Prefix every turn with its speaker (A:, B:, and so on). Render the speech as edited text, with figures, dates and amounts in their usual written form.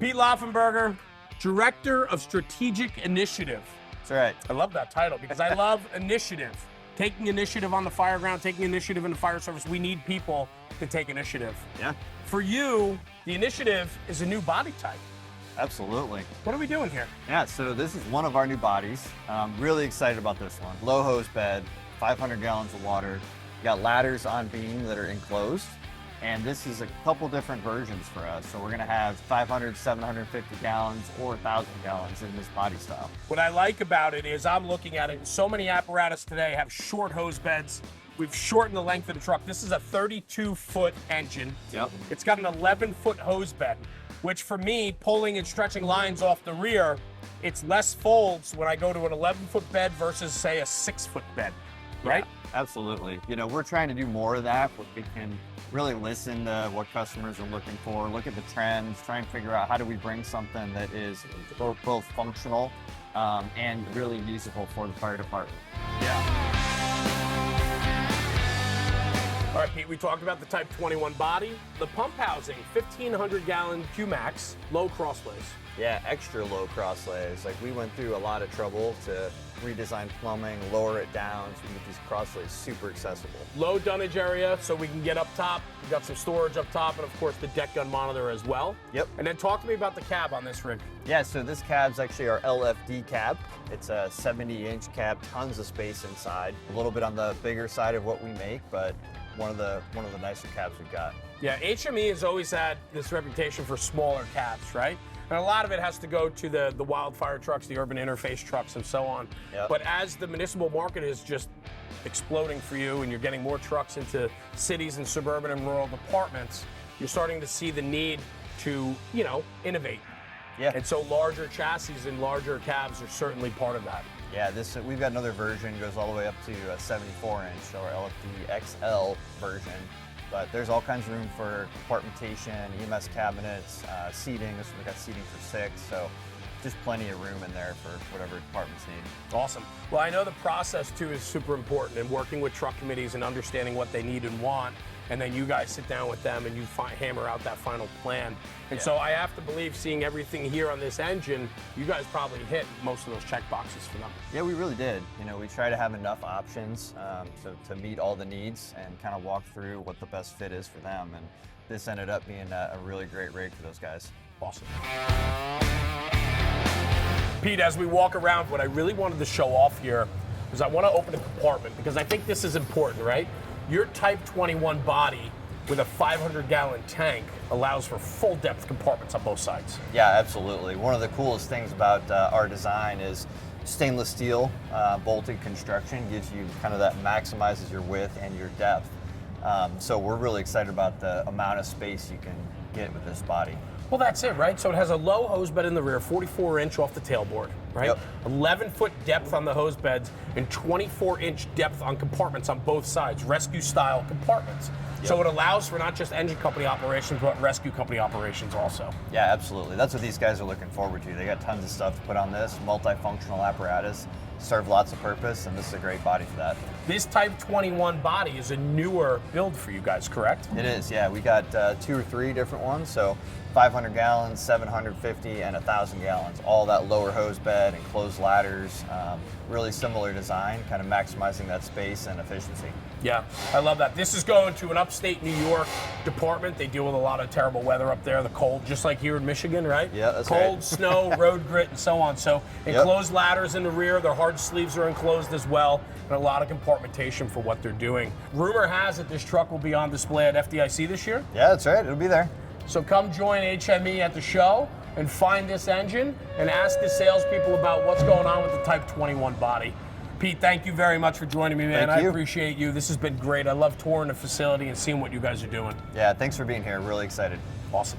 A: Pete Lauffenburger, Director of Strategic Initiative.
B: That's right.
A: I love that title because I love initiative. Taking initiative on the fire ground, taking initiative in the fire service. We need people to take initiative.
B: Yeah.
A: For you, the initiative is a new body type.
B: Absolutely.
A: What are we doing here?
B: Yeah, so this is one of our new bodies. I'm really excited about this one. Low hose bed, 500 gallons of water. You got ladders on beam that are enclosed. And this is a couple different versions for us. So we're gonna have 500, 750 gallons or 1,000 gallons in this body style.
A: What I like about it is I'm looking at it, so many apparatus today have short hose beds. We've shortened the length of the truck. This is a 32-foot engine.
B: Yep.
A: It's got an 11-foot hose bed, which for me, pulling and stretching lines off the rear, it's less folds when I go to an 11-foot bed versus, say, a 6-foot bed, right?
B: Yeah, absolutely. You know, we're trying to do more of that, but we can really listen to what customers are looking for, look at the trends, try and figure out how do we bring something that is both functional and really usable for the fire department.
A: Yeah. All right, Pete, we talked about the Type 21 body. The pump housing, 1,500-gallon Q-Max, low crosslays.
B: Yeah, extra low crosslays. Like, we went through a lot of trouble to redesign plumbing, lower it down, so we can get these crosslays super accessible.
A: Low dunnage area, so we can get up top. We've got some storage up top, and of course the deck gun monitor as well.
B: Yep.
A: And then talk to me about the cab on this rig.
B: Yeah, so this cab's actually our LFD cab. It's a 70-inch cab, tons of space inside. A little bit on the bigger side of what we make, but one of the nicer cabs we've got.
A: Yeah, HME has always had this reputation for smaller cabs, right? And a lot of it has to go to the wildfire trucks, the urban interface trucks, and so on.
B: Yep.
A: But as the municipal market is just exploding for you and you're getting more trucks into cities and suburban and rural departments, you're starting to see the need to, you know, innovate.
B: Yeah.
A: And so larger chassis and larger cabs are certainly part of that.
B: Yeah, we've got another version, goes all the way up to a 74-inch, so our LFD XL version. But there's all kinds of room for compartmentation, EMS cabinets, seating. We've got seating for 6, so just plenty of room in there for whatever departments need.
A: Awesome. Well, I know the process too is super important, and working with truck committees and understanding what they need and want, and then you guys sit down with them and you hammer out that final plan. And so I have to believe, seeing everything here on this engine, you guys probably hit most of those check boxes for them.
B: Yeah, we really did. You know, we try to have enough options to meet all the needs and kind of walk through what the best fit is for them. And this ended up being a really great rig for those guys.
A: Awesome. Pete, as we walk around, what I really wanted to show off here is I want to open a compartment because I think this is important, right? Your Type 21 body with a 500-gallon tank allows for full depth compartments on both sides.
B: Yeah, absolutely. One of the coolest things about our design is stainless steel bolted construction gives you kind of that maximizes your width and your depth. So we're really excited about the amount of space you can get with this body.
A: Well, that's it, right? So it has a low hose bed in the rear, 44-inch off the tailboard, right?
B: Yep.
A: 11-foot depth on the hose beds and 24-inch depth on compartments on both sides, rescue-style compartments. Yep. So it allows for not just engine company operations, but rescue company operations also.
B: Yeah, absolutely. That's what these guys are looking forward to. They got tons of stuff to put on this, multifunctional apparatus, serve lots of purpose, and this is a great body for that.
A: This Type 21 body is a newer build for you guys, correct?
B: It is, yeah. We got 2 or 3 different ones, so 500 gallons, 750, and 1,000 gallons. All that lower hose bed, enclosed ladders, really similar design, kind of maximizing that space and efficiency.
A: Yeah, I love that. This is going to an upstate New York department. They deal with a lot of terrible weather up there, the cold, just like here in Michigan, right?
B: Yeah, that's
A: cold,
B: right.
A: snow, road grit, and so on. So enclosed ladders in the rear, their hard sleeves are enclosed as well, and a lot of compartmentation for what they're doing. Rumor has it this truck will be on display at FDIC this year.
B: Yeah, that's right. It'll be there.
A: So come join HME at the show and find this engine and ask the salespeople about what's going on with the Type 21 body. Pete, thank you very much for joining me, man.
B: Thank you.
A: I appreciate you. This has been great. I love touring the facility and seeing what you guys are doing.
B: Yeah, thanks for being here. Really excited.
A: Awesome.